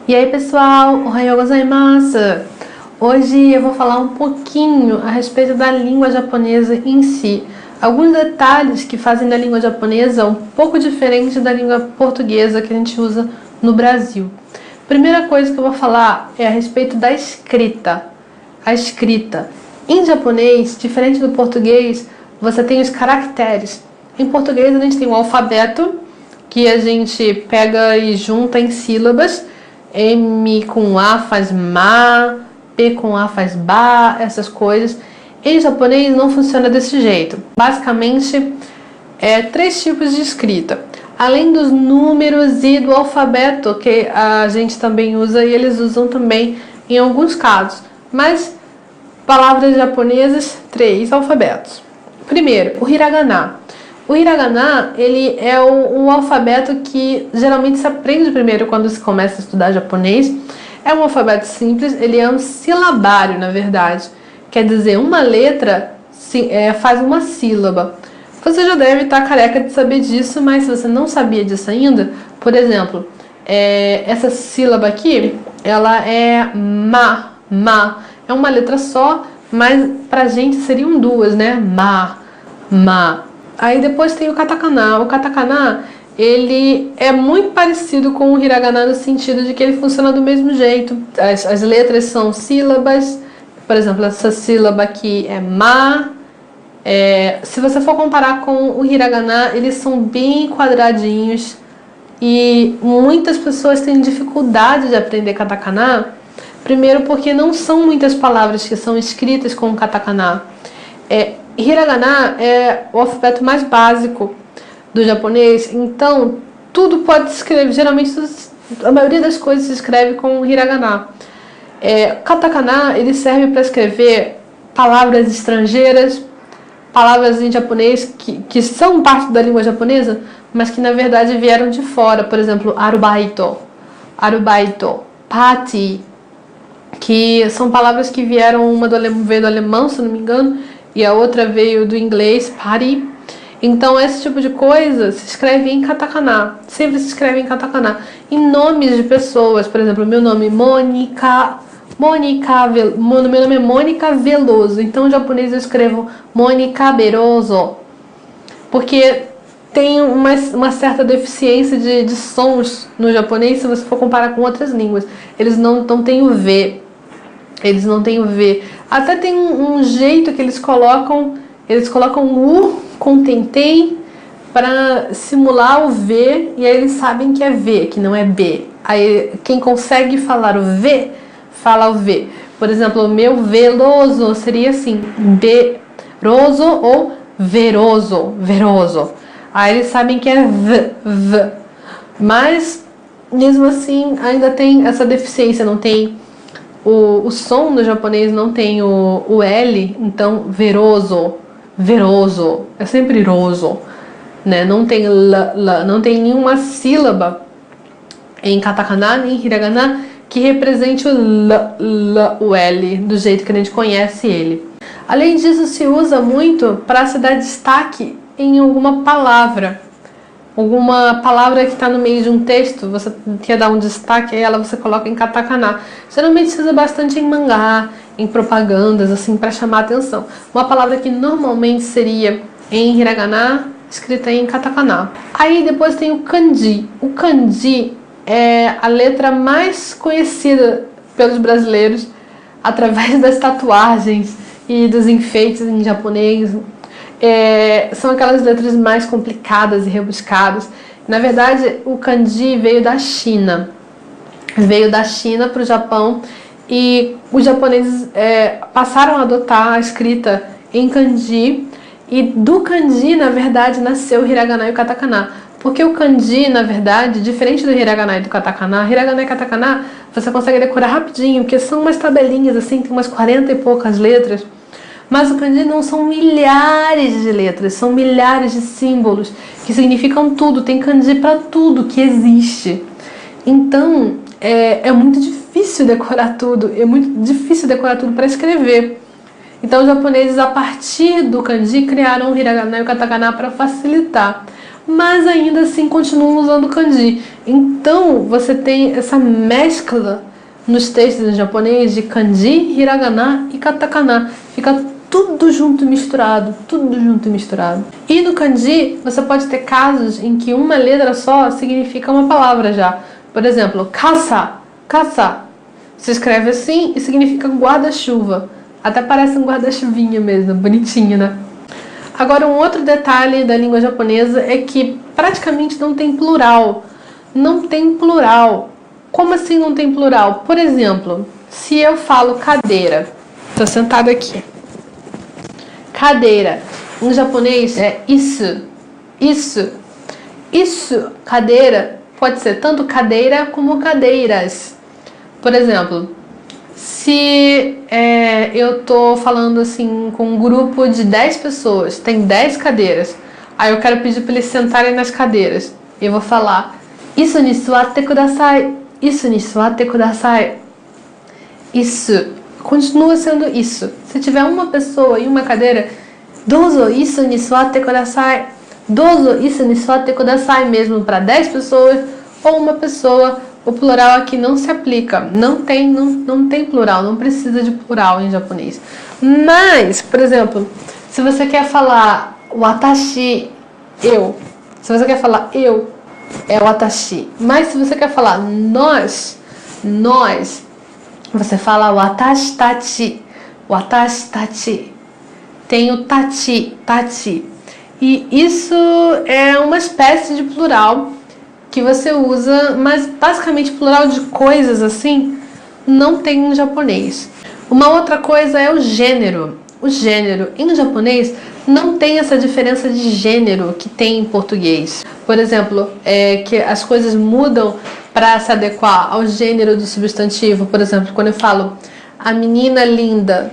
E aí pessoal, ohayou gozaimasu! Hoje eu vou falar um pouquinho a respeito da língua japonesa em si. Alguns detalhes que fazem da língua japonesa um pouco diferente da língua portuguesa que a gente usa no Brasil. Primeira coisa que eu vou falar é a respeito da escrita. A escrita. Em japonês, diferente do português, você tem os caracteres. Em português a gente tem o alfabeto, que a gente pega e junta em sílabas. M com A faz ma, P com A faz ba, essas coisas. Em japonês não funciona desse jeito. Basicamente, três tipos de escrita. Além dos números e do alfabeto, que a gente também usa e eles usam também em alguns casos. Mas, palavras japonesas, 3 alfabetos. Primeiro, o hiragana. O hiragana, ele é o alfabeto que geralmente se aprende primeiro quando se começa a estudar japonês. É um alfabeto simples, ele é um silabário, na verdade. Quer dizer, uma letra faz uma sílaba. Você já deve estar careca de saber disso, mas se você não sabia disso ainda, por exemplo, essa sílaba aqui, ela é ma. É uma letra só, mas pra gente seriam duas, né? Ma. Aí depois tem o katakana. O katakana, ele é muito parecido com o hiragana no sentido de que ele funciona do mesmo jeito. As letras são sílabas. Por exemplo, essa sílaba aqui é ma. Se você for comparar com o hiragana, eles são bem quadradinhos. E muitas pessoas têm dificuldade de aprender katakana. Primeiro porque não são muitas palavras que são escritas com katakana. Hiragana é o alfabeto mais básico do japonês, então tudo pode se escrever, geralmente a maioria das coisas se escreve com hiragana. Katakana, ele serve para escrever palavras estrangeiras, palavras em japonês que são parte da língua japonesa, mas que na verdade vieram de fora. Por exemplo, arubaito, party, que são palavras que vieram, uma veio do alemão, se não me engano, e a outra veio do inglês, party. Então esse tipo de coisa se escreve em katakana, sempre se escreve em katakana. Em nomes de pessoas, por exemplo, meu nome é Mônica, meu nome é Mônica Veloso, então em japonês eu escrevo Mônica Veloso, porque tem uma certa deficiência de sons no japonês se você for comparar com outras línguas. Eles não têm o V. Até tem um jeito que eles colocam U com tentei para simular o V, e aí eles sabem que é V, que não é B. Aí quem consegue falar o V, fala o V. Por exemplo, o meu veloso seria assim, veroso ou veroso. Aí eles sabem que é V. Mas, mesmo assim, ainda tem essa deficiência, não tem o som no japonês, não tem o L, então veroso, é sempre roso, né? Não tem não tem nenhuma sílaba em katakana nem hiragana que represente o L, do jeito que a gente conhece ele. Além disso, se usa muito para se dar destaque em alguma palavra que está no meio de um texto, você quer dar um destaque a ela, você coloca em katakana. Geralmente se usa bastante em mangá, em propagandas, assim, para chamar a atenção. Uma palavra que normalmente seria em hiragana, escrita em katakana. Aí depois tem o kanji. O kanji é a letra mais conhecida pelos brasileiros através das tatuagens e dos enfeites em japonês. São aquelas letras mais complicadas e rebuscadas. Na verdade, o kanji veio da China. Veio da China para o Japão e os japoneses passaram a adotar a escrita em kanji. E do kanji, na verdade, nasceu o hiragana e o katakana. Porque o kanji, na verdade, diferente do hiragana e do katakana, hiragana e katakana você consegue decorar rapidinho, porque são umas tabelinhas assim, tem umas 40 e poucas letras. Mas o kanji não são milhares de letras, são milhares de símbolos que significam tudo. Tem kanji para tudo que existe. Então, é muito difícil decorar tudo, para escrever. Então, os japoneses, a partir do kanji, criaram o hiragana e o katakana para facilitar. mas ainda assim continuam usando kanji. Então você tem essa mescla nos textos em japonês de kanji, hiragana e katakana. Fica tudo junto e misturado, tudo junto e misturado. E no kanji você pode ter casos em que uma letra só significa uma palavra já. Por exemplo, kasa, kasa. Se escreve assim e significa guarda-chuva. Até parece um guarda-chuvinha mesmo, bonitinho, né? Agora, um outro detalhe da língua japonesa é que praticamente não tem plural. Não tem plural. Como assim não tem plural? Por exemplo, se eu falo cadeira, estou sentada aqui. Cadeira. Em japonês é isso. Isso. Isso, cadeira, pode ser tanto cadeira como cadeiras. Por exemplo, se eu tô falando assim com um grupo de 10 pessoas, tem 10 cadeiras, aí eu quero pedir para eles sentarem nas cadeiras. Eu vou falar, isso ni suatte kudasai, isso ni suatte kudasai. Isso, continua sendo isso. Se tiver uma pessoa e uma cadeira, dozo isso ni suatte kudasai, dozo isso ni suatte kudasai mesmo para 10 pessoas ou uma pessoa. O plural aqui não se aplica, não tem plural, não precisa de plural em japonês. Mas, por exemplo, se você quer falar watashi, eu, se você quer falar eu, é watashi. Mas se você quer falar nós, você fala watashi tachi, watashi tachi. Tem o tachi, tachi. E isso é uma espécie de plural que você usa, mas basicamente plural de coisas assim não tem em japonês. Uma outra coisa é o gênero. O gênero em japonês não tem essa diferença de gênero que tem em português. Por exemplo, que as coisas mudam para se adequar ao gênero do substantivo. Por exemplo, quando eu falo a menina linda,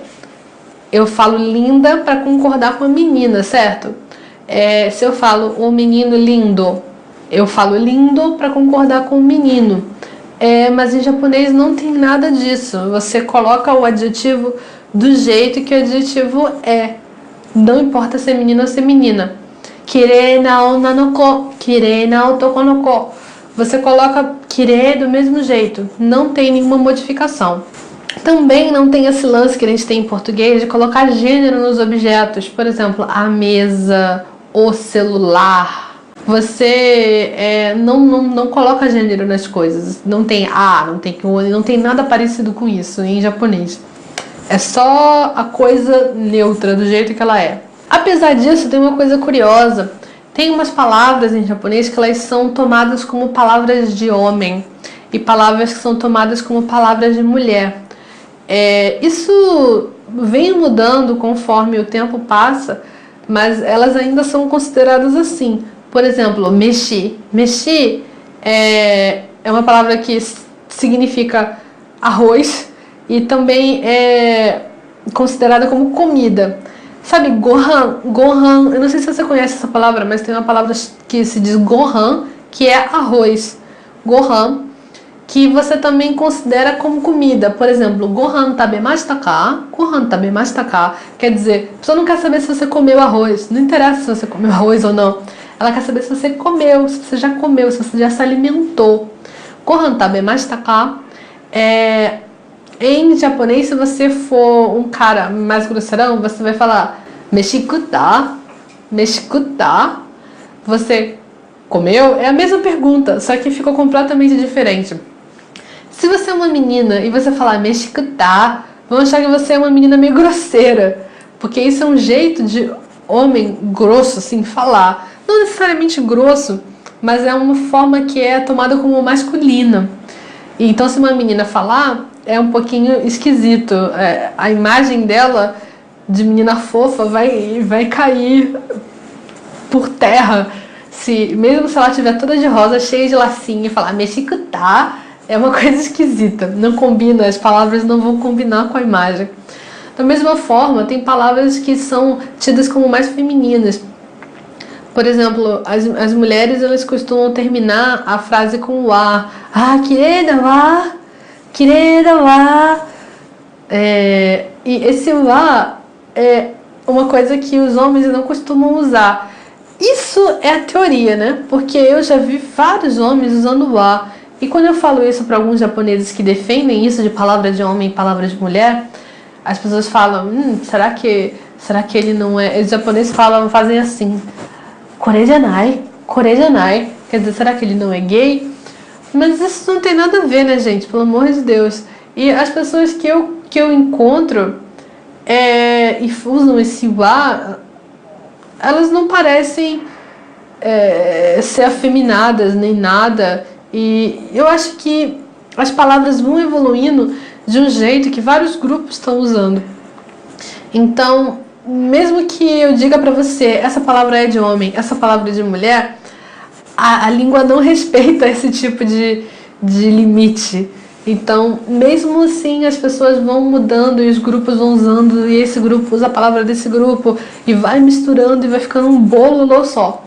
eu falo linda para concordar com a menina, certo? Se eu falo o menino lindo, eu falo lindo para concordar com o menino. Mas em japonês não tem nada disso. Você coloca o adjetivo do jeito que o adjetivo é. Não importa se é menino ou se é menina. Kirei na onna no ko, kirei na otoko no ko. Você coloca kirei do mesmo jeito. Não tem nenhuma modificação. Também não tem esse lance que a gente tem em português de colocar gênero nos objetos. Por exemplo, a mesa, o celular. Você não coloca gênero nas coisas. Não tem a, não tem o, não tem nada parecido com isso em japonês. É só a coisa neutra, do jeito que ela é. Apesar disso, tem uma coisa curiosa. Tem umas palavras em japonês que elas são tomadas como palavras de homem e palavras que são tomadas como palavras de mulher. Isso vem mudando conforme o tempo passa, mas elas ainda são consideradas assim. Por exemplo, meshi. Meshi é uma palavra que significa arroz e também é considerada como comida. Sabe, gohan? Gohan, eu não sei se você conhece essa palavra, mas tem uma palavra que se diz gohan, que é arroz. Gohan, que você também considera como comida. Por exemplo, gohan tabemashita ka? Gohan tabemashita ka? Quer dizer, a pessoa não quer saber se você comeu arroz. Não interessa se você comeu arroz ou não. Ela quer saber se você comeu, se você já comeu, se você já se alimentou. Gohan tabemashita ka? Em japonês, se você for um cara mais grosseirão, você vai falar meshikuta? Meshikuta? Você comeu? É a mesma pergunta, só que ficou completamente diferente. Se você é uma menina e você falar meshikuta, vão achar que você é uma menina meio grosseira, porque isso é um jeito de homem grosso, assim, falar. Não necessariamente grosso, mas é uma forma que é tomada como masculina. Então, se uma menina falar, é um pouquinho esquisito. A imagem dela de menina fofa vai cair por terra. Mesmo se ela estiver toda de rosa, cheia de lacinho, e falar meshikuta, é uma coisa esquisita. Não combina, as palavras não vão combinar com a imagem. Da mesma forma, tem palavras que são tidas como mais femininas. Por exemplo, as mulheres, elas costumam terminar a frase com wa. Ah, kirei da wa, kirei da wa. E esse wa é uma coisa que os homens não costumam usar. Isso é a teoria, né? Porque eu já vi vários homens usando o wa. E quando eu falo isso para alguns japoneses que defendem isso de palavra de homem e palavra de mulher, as pessoas falam, será que ele não é... Os japoneses fazem assim, korejanai, quer dizer, será que ele não é gay? Mas isso não tem nada a ver, né, gente? Pelo amor de Deus. E as pessoas que eu encontro e usam esse wa, elas não parecem ser afeminadas nem nada. E eu acho que as palavras vão evoluindo de um jeito que vários grupos estão usando. Então, mesmo que eu diga pra você, essa palavra é de homem, essa palavra é de mulher, a língua não respeita esse tipo de limite. Então, mesmo assim, as pessoas vão mudando e os grupos vão usando, e esse grupo usa a palavra desse grupo, e vai misturando e vai ficando um bolo só.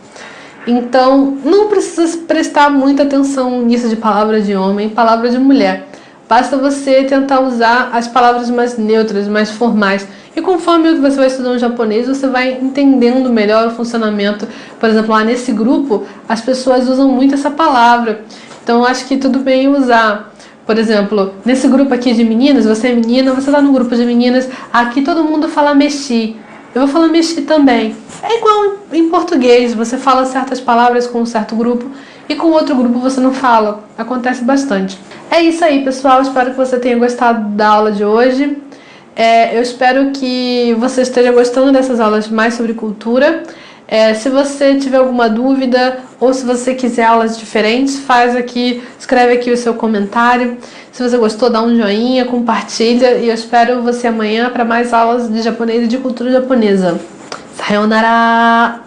Então, não precisa prestar muita atenção nisso de palavra de homem e palavra de mulher. Basta você tentar usar as palavras mais neutras, mais formais. E conforme você vai estudando japonês, você vai entendendo melhor o funcionamento. Por exemplo, lá nesse grupo, as pessoas usam muito essa palavra. Então, eu acho que tudo bem usar. Por exemplo, nesse grupo aqui de meninas, você é menina, você está no grupo de meninas, aqui todo mundo fala meshi. Eu vou falar meshi também. É igual em português, você fala certas palavras com um certo grupo e com outro grupo você não fala. Acontece bastante. É isso aí, pessoal. Espero que você tenha gostado da aula de hoje. Eu espero que você esteja gostando dessas aulas mais sobre cultura. Se você tiver alguma dúvida ou se você quiser aulas diferentes, escreve aqui o seu comentário. Se você gostou, dá um joinha, compartilha e eu espero você amanhã para mais aulas de japonês e de cultura japonesa. Sayonara!